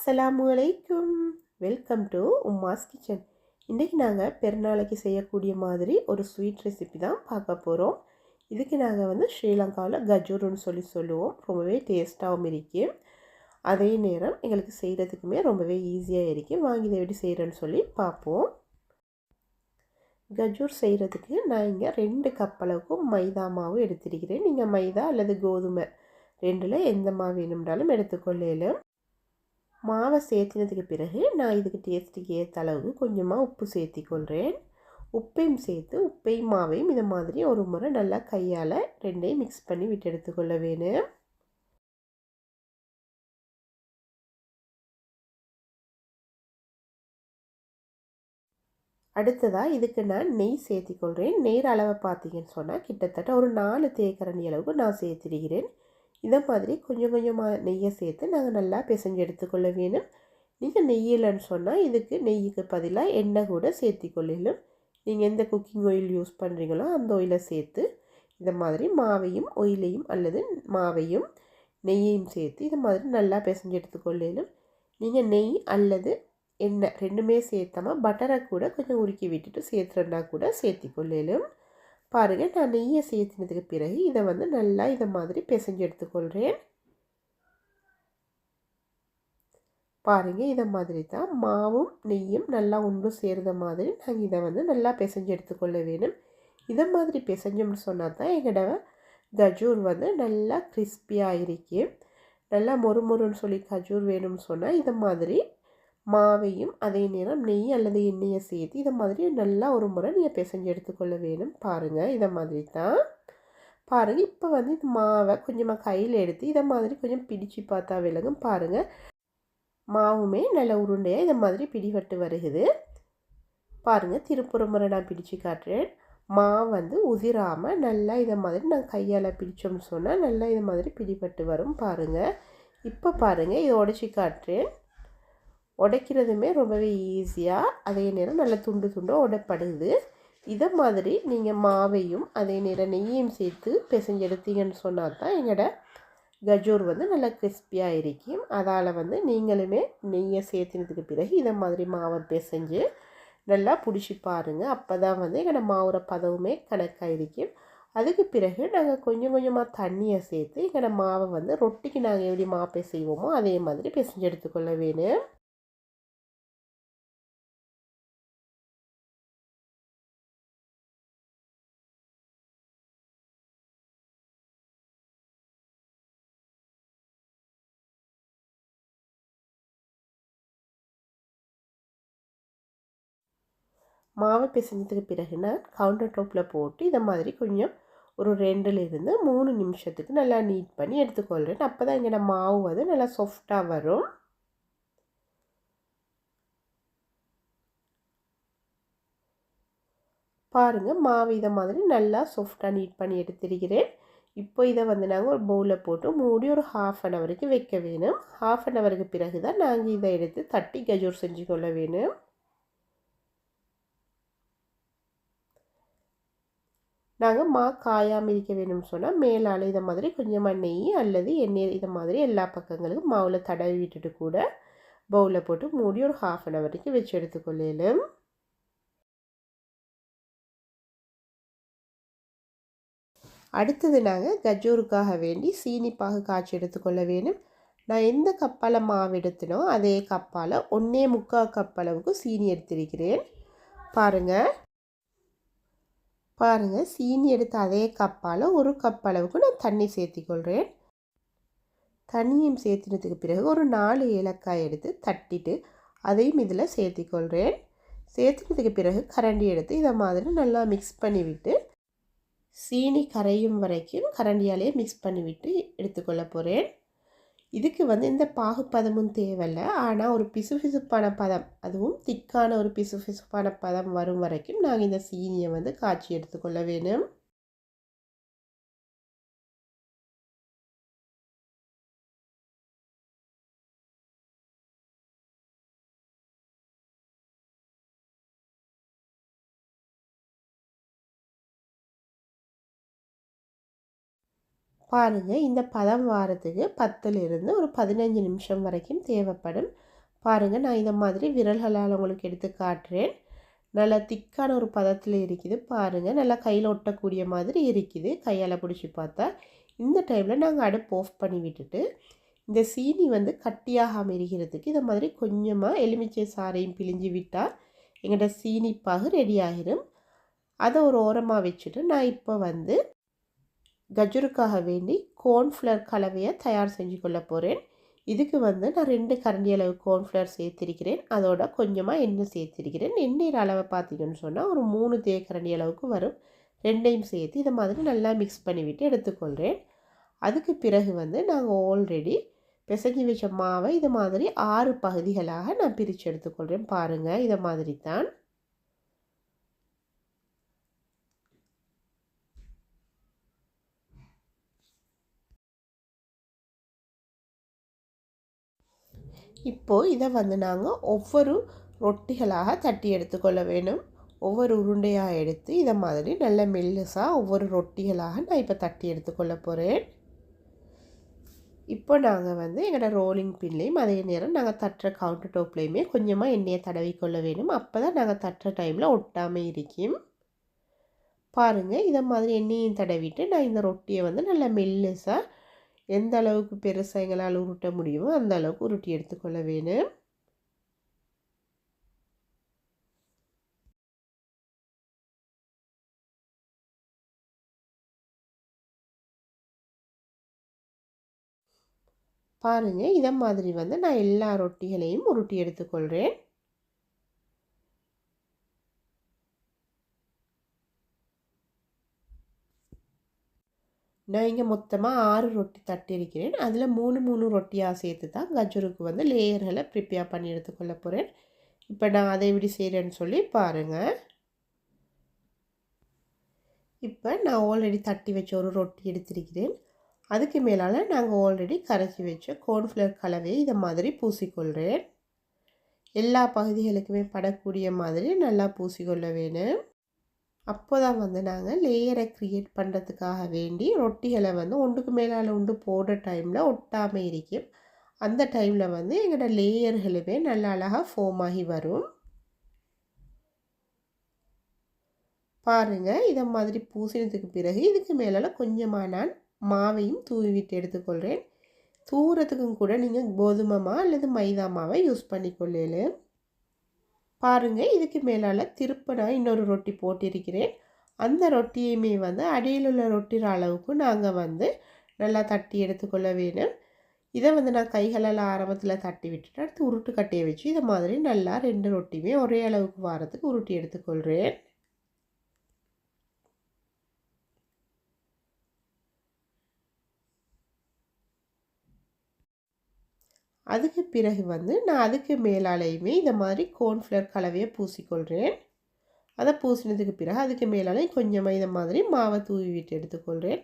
அஸ்ஸலாமு அலைக்கும். Welcome to Umma's kitchen. இன்றைக்கி நாங்கள் பெருநாளைக்கு செய்யக்கூடிய மாதிரி ஒரு ஸ்வீட் ரெசிபி தான் பார்க்க போகிறோம். இதுக்கு நாங்கள் ஸ்ரீலங்காவில் கஜூருன்னு சொல்லுவோம். ரொம்பவே டேஸ்ட்டாகவும் இருக்கும். அதே நேரம் எங்களுக்கு செய்கிறதுக்குமே ரொம்பவே ஈஸியாக இருக்கும். வாங்கி இதை எப்படி செய்கிறேன்னு சொல்லி பார்ப்போம். கஜூர் செய்கிறதுக்கு நான் இங்கே 2 கப் அளவுக்கு மைதா மாவு எடுத்திருக்கிறேன். நீங்கள் மைதா அல்லது கோதுமை ரெண்டில் எந்த மாவு வேணும்னாலும் எடுத்துக்கொள்ளலாம். மாவை சேர்த்தினதுக்கு பிறகு நான் இதுக்கு டேஸ்ட்டுக்கு ஏற்ற அளவுக்கு கொஞ்சமாக உப்பு சேர்த்திக்கொள்கிறேன். உப்பையும் சேர்த்து உப்பையும் மாவையும் இதை மாதிரி ஒரு முறை நல்லா கையால் ரெண்டையும் மிக்ஸ் பண்ணி விட்டு எடுத்துக்கொள்ள வேணும். அடுத்ததாக இதுக்கு நான் நெய் சேர்த்திக்கொள்கிறேன். நெய் அளவை பார்த்தீங்கன்னு சொன்னால் கிட்டத்தட்ட ஒரு 4 தேக்கரண்டி அளவுக்கு நான் சேர்த்திருக்கிறேன். இதை மாதிரி கொஞ்சம் கொஞ்சமாக நெய்யை சேர்த்து நாங்கள் நல்லா பிசைஞ்சு எடுத்துக்கொள்ள வேணும். நீங்கள் நெய் இல்லைன்னு சொன்னால் இதுக்கு நெய்யுக்கு பதிலாக எண்ணெய் கூட சேர்த்திக்கொள்ளலும். நீங்கள் எந்த குக்கிங் ஆயில் யூஸ் பண்ணுறீங்களோ அந்த ஆயிலை சேர்த்து இதை மாதிரி மாவையும் ஆயிலையும் அல்லது மாவையும் நெய்யையும் சேர்த்து இதை மாதிரி நல்லா பிசைஞ்சு எடுத்துக்கொள்ளலும். நீங்கள் நெய் அல்லது எண்ணெய் ரெண்டுமே சேர்த்தாமல் பட்டரை கூட கொஞ்சம் உருக்கி விட்டுட்டு சேர்த்துறா கூட சேர்த்திக்கொள்ளலும். பாருங்கள், நான் நெய்யை சேர்த்தினதுக்கு பிறகு இதை நல்லா இதை மாதிரி பிசைஞ்சு எடுத்துக்கொள்கிறேன். பாருங்கள், இதை மாதிரி தான் மாவும் நெய்யும் நல்லா ஒன்று சேர்ந்த மாதிரி நாங்கள் இதை நல்லா பிசைஞ்சு எடுத்துக்கொள்ள வேணும். இதை மாதிரி பிசைஞ்சோம்னு சொன்னால் தான் எங்களோட கஜூர் நல்லா கிறிஸ்பியாக இருக்கும். நல்லா மொறுமொறுன்னு சொல்லி கஜூர் வேணும்னு சொன்னால் இதை மாதிரி மாவையும் அதே நேரம் நெய் அல்லது எண்ணெயை சேர்த்து இதை மாதிரி நல்லா ஒரு முறை நீங்கள் பிசைஞ்சு எடுத்துக்கொள்ள வேணும். பாருங்கள், இதை மாதிரி தான். பாருங்கள், இப்போ இந்த மாவை கொஞ்சமாக கையில் எடுத்து இதை மாதிரி கொஞ்சம் பிடிச்சு பார்த்தா விலகும். பாருங்கள், மாவுமே நல்ல உருண்டையாக இதை மாதிரி பிடிபட்டு வருகுது. பாருங்கள், திருப்புற முறை நான் பிடிச்சு காட்டுறேன். மாவு உதிராமல் நல்லா இதை மாதிரி நான் கையால் பிடிச்சோம்னு சொன்னால் நல்லா இதை மாதிரி பிடிபட்டு வரும். பாருங்கள், இப்போ பாருங்கள், இதை உடைச்சி காட்டுறேன். உடைக்கிறதுமே ரொம்பவே ஈஸியாக அதே நேரம் நல்ல துண்டு துண்டாக உடைப்படுது. இதை மாதிரி நீங்கள் மாவையும் அதே நேரம் நெய்யையும் சேர்த்து பிசைஞ்சு எடுத்தீங்கன்னு சொன்னால் தான் எங்களோட கஜூர் நல்லா கிறிஸ்பியாக இருக்கும். அதால் நீங்களுமே நெய்யை சேர்த்தினதுக்கு பிறகு இதை மாதிரி மாவை பிசைஞ்சு நல்லா பிடிச்சி பாருங்கள். அப்போ தான் எங்களோட மாவுற பதவுமே கணக்காக இருக்கும். அதுக்கு பிறகு நாங்கள் கொஞ்சம் கொஞ்சமாக தண்ணியை சேர்த்து எங்களோட மாவை ரொட்டிக்கு நாங்கள் எப்படி மாப்பை செய்வோமோ அதே மாதிரி பிசைஞ்சு எடுத்துக்கொள்ள வேணும். மாவை பிசைஞ்சதுக்கு பிறகு நான் கவுண்டர் டாப்பில் போட்டு இதை மாதிரி கொஞ்சம் ஒரு 2லிருந்து 3 நிமிஷத்துக்கு நல்லா நீட் பண்ணி எடுத்துக்கொள்கிறேன். அப்போ தான் எங்களோட மாவு நல்லா சாஃப்டாக வரும். பாருங்கள், மாவு இதை மாதிரி நல்லா சாஃப்டாக நீட் பண்ணி எடுத்துருக்கிறேன். இப்போ இதை நாங்கள் ஒரு பவுலில் போட்டு மூடி ஒரு 1/2 அன் ஹவருக்கு வைக்க வேணும். 1/2 அன் ஹவருக்கு பிறகு தான் நாங்கள் இதை எடுத்து தட்டி கஜூர் செஞ்சு கொள்ள வேணும். நாங்கள் காயாமல் இருக்க வேணும்னு சொன்னால் மேலால் இதை மாதிரி கொஞ்சமாக நெய் அல்லது எண்ணெய் இதை மாதிரி எல்லா பக்கங்களுக்கும் மாவில் தடவி விட்டுட்டு கூட பவுலில் போட்டு மூடி ஒரு 1/2 அன் ஹவருக்கு வச்சு எடுத்துக்கொள்ளலும். அடுத்தது நாங்கள் கஜூருக்காக வேண்டி சீனி பாகு காய்ச்சி எடுத்துக்கொள்ள வேணும். நான் எந்த கப்பால் மாவு எடுத்தினோ அதே கப்பால் 1.25 கப் அளவுக்கு சீனி எடுத்திருக்கிறேன். பாருங்கள், சீனி எடுத்த அதே கப்பால் 1 கப் அளவுக்கு நான் தண்ணி சேர்த்திக்கொள்கிறேன். தண்ணியும் சேர்த்தினதுக்கு பிறகு ஒரு 4 ஏலக்காய் எடுத்து தட்டிட்டு அதையும் இதில் சேர்த்திக்கொள்கிறேன். சேர்த்தினதுக்கு பிறகு கரண்டி எடுத்து இதை மாதிரி நல்லா மிக்ஸ் பண்ணிவிட்டு சீனி கரையும் வரைக்கும் கரண்டியாலே மிக்ஸ் பண்ணிவிட்டு எடுத்துக்கொள்ள போகிறேன். இதுக்கு இந்த பாகுப்பதமும் தேவையில்லை. ஆனால் ஒரு பிசுபிசுப்பான பதம், அதுவும் திக்கான ஒரு பிசுபிசுப்பான பதம் வரும் வரைக்கும் நாங்கள் இந்த சீனியை காய்ச்சி எடுத்துக்கொள்ள வேணும். பாருங்கள், இந்த பதம் வாரத்துக்கு 10லிருந்து ஒரு 15 நிமிஷம் வரைக்கும் தேவைப்படும். பாருங்கள், நான் இந்த மாதிரி விரல்களால் உங்களுக்கு எடுத்து காட்டுறேன். நல்லா திக்கான ஒரு பதத்தில் இருக்குது பாருங்கள். நல்லா கையில் ஒட்டக்கூடிய மாதிரி இருக்குது கையால் பிடிச்சி பார்த்தா. இந்த டைமில் நாங்கள் அடுப்பு ஆஃப் பண்ணி விட்டுட்டு இந்த சீனி வந்து கட்டியாகாமல் இருக்கிறதுக்கு இதை மாதிரி கொஞ்சமாக எலுமிச்சை சாறையும் பிழிஞ்சு விட்டால் எங்கள்கிட்ட சீனி பாகு ரெடி ஆகிடும். அதை ஒரு ஓரமாக வச்சுட்டு நான் இப்போ வந்து கஜ்ஜருக்காக வேண்டி கோர்ன்ஃப்ளவர் கலவையை தயார் செஞ்சு கொள்ள போகிறேன். இதுக்கு வந்து நான் 2 கரண்டி அளவு கோர்ன்ஃப்ளவர் சேர்த்திருக்கிறேன். அதோட கொஞ்சமாக எண்ணெய் சேர்த்திருக்கிறேன். எண்ணெய் அளவை பார்த்தீங்கன்னு சொன்னால் ஒரு 3 தேக்கரண்டி அளவுக்கு வரும். ரெண்டையும் சேர்த்து இதை மாதிரி நல்லா மிக்ஸ் பண்ணிவிட்டு எடுத்துக்கொள்கிறேன். அதுக்கு பிறகு வந்து நாங்கள் ஆல்ரெடி பிசைஞ்சு வச்ச மாவை இது மாதிரி 6 பகுதிகளாக நான் பிரித்து எடுத்துக்கொள்கிறேன். பாருங்கள், இதை மாதிரி தான். இப்போது இதை வந்து நாங்கள் ஒவ்வொரு ரொட்டிகளாக தட்டி எடுத்துக்கொள்ள வேணும். ஒவ்வொரு உருண்டையாக எடுத்து இதை மாதிரி நல்ல மெல்லுசாக ஒவ்வொரு ரொட்டிகளாக நான் இப்போ தட்டி எடுத்துக்கொள்ள போகிறேன். இப்போ நாங்கள் வந்து எங்களோட ரோலிங் பின்லேயும் அதே நேரம் நாங்கள் தட்டுற கவுண்டர் டாப்லேயுமே கொஞ்சமாக எண்ணெயை தடவிக்கொள்ள வேணும். அப்போ தான் நாங்கள் தட்டுற டைமில் ஒட்டாமல் இருக்கும். பாருங்கள், இதை மாதிரி எண்ணெயும் தடவிட்டு நான் இந்த ரொட்டியை வந்து நல்லா மெல்லுசாக எந்த அளவுக்கு பெருசாக எங்களால் உருட்ட முடியுமோ அந்த அளவுக்கு உருட்டி எடுத்துக்கொள்ள வேணும். பாருங்கள், இதை மாதிரி வந்து நான் எல்லா ரொட்டிகளையும் உருட்டி எடுத்துக்கொள்கிறேன். நான் இங்கே மொத்தமாக 6 ரொட்டி தட்டியிருக்கிறேன். அதில் 3 ரொட்டியாக சேர்த்து தான் கஜ்ஜருக்கு வந்து லேயர்களை ப்ரிப்பேர் பண்ணி எடுத்துக்கொள்ள போகிறேன். இப்போ நான் அதை எப்படி செய்கிறேன்னு சொல்லி பாருங்கள். இப்போ நான் ஆல்ரெடி தட்டி வச்ச ஒரு ரொட்டி எடுத்திருக்கிறேன். அதுக்கு மேலால் நாங்கள் ஆல்ரெடி கரைச்சி வச்ச கோர்ன்ஃப்ளவர் கலவையை இதை மாதிரி பூசிக்கொள்கிறேன். எல்லா பகுதிகளுக்குமே படக்கூடிய மாதிரி நல்லா பூசிக்கொள்ள வேணும். அப்போ தான் வந்து நாங்கள் லேயரை க்ரியேட் பண்ணுறதுக்காக வேண்டி ரொட்டிகளை வந்து ஒன்றுக்கு மேலால் ஒன்று போடுற டைமில் ஒட்டாமல் இருக்கும். அந்த டைமில் வந்து எங்களோட லேயர்களுமே நல்லா அழகாக ஃபார்ம் ஆகி வரும். பாருங்கள், இதை மாதிரி பூசினதுக்கு பிறகு இதுக்கு மேலால் கொஞ்சமாக நான் மாவையும் தூவி விட்டு எடுத்துக்கொள்கிறேன். தூவுறதுக்கும் கூட நீங்கள் கோதுமை மாவு அல்லது மைதா மாவை யூஸ் பண்ணிக்கொள்ளலாம். பாருங்கள், இதுக்கு மேலால் திருப்ப நான் இன்னொரு ரொட்டி போட்டிருக்கிறேன். அந்த ரொட்டியுமே வந்து அடியில் உள்ள ரொட்டிற அளவுக்கு நாங்கள் வந்து நல்லா தட்டி எடுத்துக்கொள்ள வேணும். இதை வந்து நான் கைகளால் ஆரம்பத்தில் தட்டி விட்டுட்டு அடுத்து உருட்டு கட்டையை வச்சு இதை மாதிரி நல்லா 2 ரொட்டியுமே ஒரே அளவுக்கு வாரத்துக்கு உருட்டி எடுத்துக்கொள்கிறேன். அதுக்கு பிறகு வந்து நான் அதுக்கு மேலாலையுமே இந்த மாதிரி கோர்ன்ஃப்ளவர் கலவையை பூசிக்கொள்கிறேன். அதை பூசினதுக்கு பிறகு அதுக்கு மேலாலையும் கொஞ்சமாக இதை மாதிரி மாவை தூவி விட்டு எடுத்துக்கொள்கிறேன்.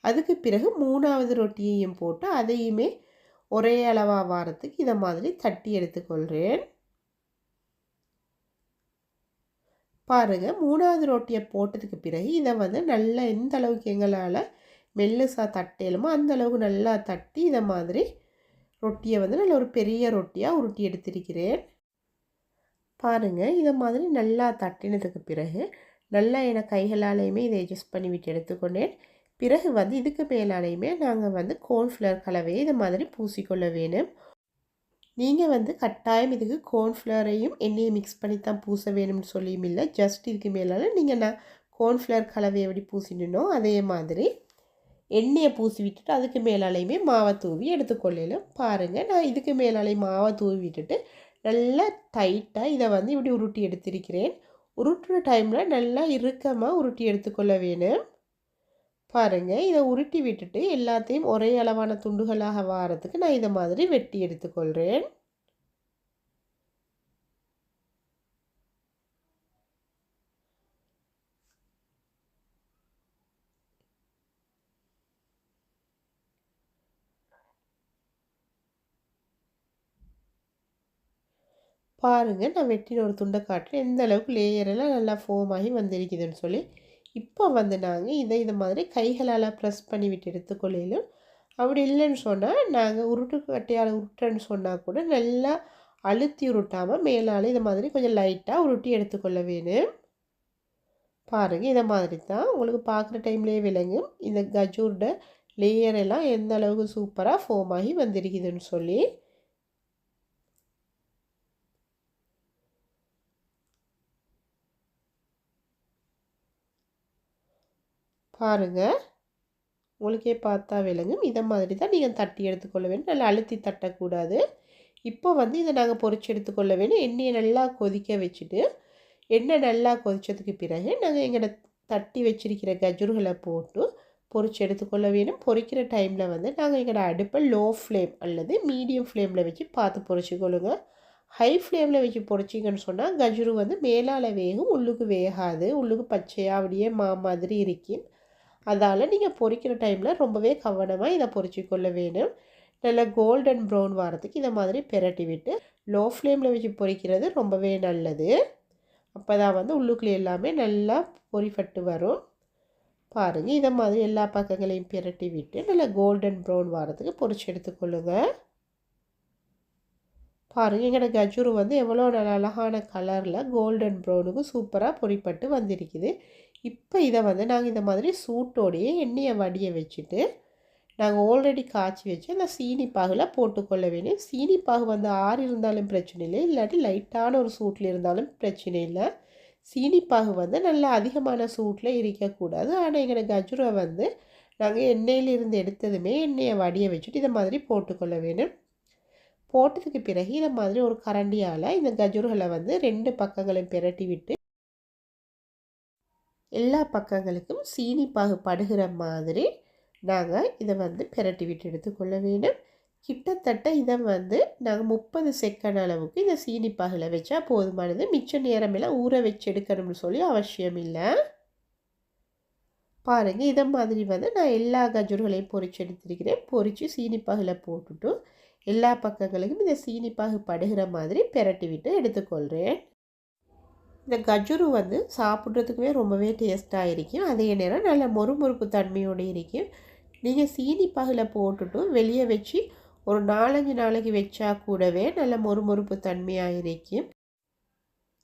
அதுக்கு பிறகு 3வது ரொட்டியையும் போட்டு அதையுமே ஒரே அளவாக வாரத்துக்கு இதை மாதிரி தட்டி எடுத்துக்கொள்கிறேன். பாருங்கள், 3வது ரொட்டியை போட்டதுக்கு பிறகு இதை வந்து நல்லா எந்த அளவுக்கு எங்களால் மெல்லுசாக தட்டலுமோ அந்த அளவுக்கு நல்லா தட்டி இதை மாதிரி ரொட்டியை வந்து நல்ல ஒரு பெரிய ரொட்டியாக உருட்டி எடுத்திருக்கிறேன். பாருங்கள், இதை மாதிரி நல்லா தட்டினதுக்கு பிறகு நல்லா என கைகளாலையுமே இதை அட்ஜஸ்ட் பண்ணி விட்டு எடுத்துக்கொண்டேன். பிறகு வந்து இதுக்கு மேலாலையுமே நாங்கள் வந்து கோர்ன்ஃப்ளவர் கலவையை இதை மாதிரி பூசிக்கொள்ள வேணும். நீங்கள் வந்து கட்டாயம் இதுக்கு கோர்ன்ஃப்ளவரையும் எண்ணெயை மிக்ஸ் பண்ணி தான் பூச வேணும்னு சொல்லியும் இல்லை. ஜஸ்ட் இதுக்கு மேலால் நீங்கள் நான் கோர்ன்ஃப்ளவர் கலவையை எப்படி பூசினோ அதே மாதிரி எண்ணெயை பூசி விட்டுட்டு அதுக்கு மேலாலையுமே மாவை தூவி எடுத்துக்கொள்ளலாம். பாருங்கள், நான் இதுக்கு மேலாலையும் மாவை தூவி விட்டுட்டு நல்லா டைட்டாக இதை வந்து இப்படி உருட்டி எடுத்திருக்கிறேன். உருட்டுற டைமில் நல்லா இறுக்கமாக உருட்டி எடுத்துக்கொள்ள வேணும். பாருங்கள், இதை உருட்டி விட்டுட்டு எல்லாத்தையும் ஒரே அளவான துண்டுகளாக வாரத்துக்கு நான் இதை மாதிரி வெட்டி எடுத்துக்கொள்கிறேன். பாருங்கள், நான் வெட்டின ஒரு துண்டை காட்டுறேன் எந்த அளவுக்கு லேயரெல்லாம் நல்லா ஃபார்ம் ஆகி வந்திருக்குதுன்னு சொல்லி. இப்போ வந்து நாங்கள் இதை மாதிரி கைகளால் ப்ரெஸ் பண்ணி விட்டு எடுத்துக்கொள்ளையிலும். அப்படி இல்லைன்னு சொன்னால் நாங்கள் உருட்டு கட்டையால் உருட்டுன்னு சொன்னால் கூட நல்லா அழுத்தி உருட்டாமல் மேலால் இதை மாதிரி கொஞ்சம் லைட்டாக உருட்டி எடுத்துக்கொள்ள வேணும். பாருங்கள், இதை மாதிரி தான் உங்களுக்கு பார்க்குற டைம்லேயே விளங்கும் இந்த கஜூரோட லேயர் எல்லாம் எந்த அளவுக்கு சூப்பராக ஃபார்ம் ஆகி வந்திருக்குதுன்னு சொல்லி. பாருங்கள், உங்களுக்கே பார்த்தா விளங்கும். இதை மாதிரி தான் நீங்கள் தட்டி எடுத்துக்கொள்ள வேணும். நல்லா அழுத்தி தட்டக்கூடாது. இப்போ வந்து இதை நாங்கள் பொரிச்சு எடுத்துக்கொள்ள வேணும். எண்ணெயை நல்லா கொதிக்க வச்சுட்டு எண்ணெய் நல்லா கொதித்ததுக்கு பிறகு நாங்கள் எங்களோட தட்டி வச்சிருக்கிற கஜூர்களை போட்டு பொரிச்சு எடுத்துக்கொள்ள வேணும். பொரிக்கிற டைமில் வந்து நாங்கள் எங்களோட அடுப்பை லோ ஃப்ளேம் அல்லது மீடியம் ஃப்ளேமில் வச்சு பார்த்து பொரிச்சிக்கொள்ளுங்க. ஹை ஃப்ளேமில் வச்சு பொரிச்சிங்கன்னு சொன்னால் கஜூரு வந்து மேலால் வேகும், உள்ளுக்கு வேகாது. உள்ளுக்கு பச்சையாக அப்படியே மாதிரி இருக்கும். அதால் நீங்கள் பொரிக்கிற டைமில் ரொம்பவே கவனமாக இதை பொரிச்சிக்கொள்ள வேணும். நல்லா கோல்டன் ப்ரௌன் வரத்துக்கு இதை மாதிரி பெரட்டி விட்டு லோ ஃப்ளேமில் வச்சு பொரிக்கிறது ரொம்பவே நல்லது. அப்போ தான் வந்து உள்ளுக்குள்ளே எல்லாமே நல்லா பொரிப்பட்டு வரும். பாருங்கள், இதை மாதிரி எல்லா பக்கங்களையும் பெரட்டி விட்டு நல்லா கோல்டன் ப்ரௌன் வரத்துக்கு பொரிச்சு எடுத்துக்கொள்ளுங்க. பாருங்கள், எங்களோட கஜூரு வந்து எவ்வளோ நல்ல அழகான கலரில் கோல்டன் ப்ரௌனுக்கு சூப்பராக பொரிப்பட்டு வந்திருக்குது. இப்போ இதை வந்து நாங்கள் இந்த மாதிரி சூட்டோடையே எண்ணெயை வடிய வச்சுட்டு நாங்கள் ஆல்ரெடி காய்ச்சி வச்சு அந்த சீனி பாகில் போட்டுக்கொள்ள வேணும். சீனி பாகு வந்து ஆறு இருந்தாலும் பிரச்சனை இல்லை, இல்லாட்டி லைட்டான ஒரு சூட்டில் இருந்தாலும் பிரச்சனை இல்லை. சீனி பாகு வந்து நல்லா அதிகமான சூட்டில் இருக்கக்கூடாது. ஆனால் எங்களோட கஜூரை வந்து நாங்கள் எண்ணெயிலிருந்து எடுத்ததுமே எண்ணெயை வடிய வச்சுட்டு இதை மாதிரி போட்டுக்கொள்ள வேணும். போட்டதுக்கு பிறகு இதை மாதிரி ஒரு கரண்டியால் இந்த கஜூர்களை வந்து 2 பக்கங்களையும் பெரட்டி விட்டு எல்லா பக்கங்களுக்கும் சீனி பாகு படுகிற மாதிரி நாங்கள் இதை வந்து பெரட்டி விட்டு எடுத்துக்கொள்ள வேணும். கிட்டத்தட்ட இதை வந்து நாங்கள் 30 செகண்ட் அளவுக்கு இந்த சீனி பாகில் வச்சா போதுமானது. மிச்ச நேரமெல்லாம் ஊற வச்சு எடுக்கணும்னு சொல்லி அவசியம் இல்லை. பாருங்கள், இதை மாதிரி வந்து நான் எல்லா கஜூர்களையும் பொரிச்சு எடுத்துருக்கிறேன். பொரித்து சீனி பாகில் போட்டுட்டு எல்லா பக்கங்களுக்கும் இந்த சீனி பாகு படுகிற மாதிரி பெரட்டி விட்டு எடுத்துக்கொள்கிறேன். இந்த கஜூரு வந்து சாப்பிட்றதுக்குமே ரொம்பவே டேஸ்ட்டாக இருக்கும். அதே நேரம் நல்ல மொறுமொறுப்பு தன்மையோடு இருக்கும். நீங்கள் சீனி பாகில் போட்டுட்டு வெளியே வச்சு ஒரு 4-5 நாளைக்கு வச்சா கூடவே நல்ல மொறுமொறுப்பு தன்மையாக இருக்கும்.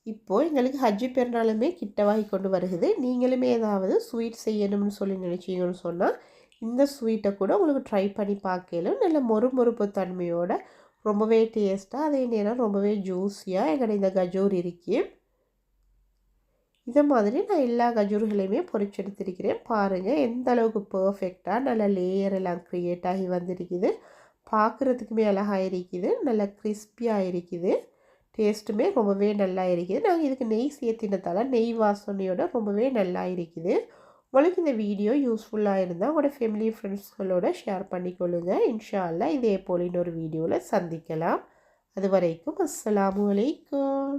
இப்போது எங்களுக்கு ஹஜ்ஜி பெருநாளுமே கிட்டவாகி கொண்டு வருகிறது. நீங்களுமே ஏதாவது ஸ்வீட் செய்யணும்னு சொல்லி நினச்சிங்கன்னு சொன்னால் இந்த ஸ்வீட்டை கூட உங்களுக்கு ட்ரை பண்ணி பார்க்கலாம். நல்ல மொறுமொறுப்பு தன்மையோட ரொம்பவே டேஸ்ட்டாக, அதே நேரம் ரொம்பவே ஜூஸியாக எங்களோட இந்த கஜூர் இருக்கும். இதை மாதிரி நான் எல்லா கஜூர்களையுமே பொரிச்சு எடுத்திருக்கிறேன். பாருங்கள், எந்த அளவுக்கு பர்ஃபெக்டாக நல்ல லேயர் எல்லாம் க்ரியேட் ஆகி வந்திருக்குது. பார்க்குறதுக்குமே அழகாக இருக்குது, நல்லா கிறிஸ்பியாக இருக்குது. டேஸ்ட்டுமே ரொம்பவே நல்லா இருக்குது. நாங்கள் இதுக்கு நெய் சேர்த்தினதால நெய் வாசனையோட ரொம்பவே நல்லா இருக்குது. உங்களுக்கு இந்த வீடியோ யூஸ்ஃபுல்லாக இருந்தால் உங்களோட ஃபேமிலி ஃப்ரெண்ட்ஸ்களோட ஷேர் பண்ணிக்கொள்ளுங்கள். இன்ஷா அல்லாஹ் இதே போல் இன்னொரு வீடியோவில் சந்திக்கலாம். அது வரைக்கும் அஸ்ஸலாமு அலைக்கும்.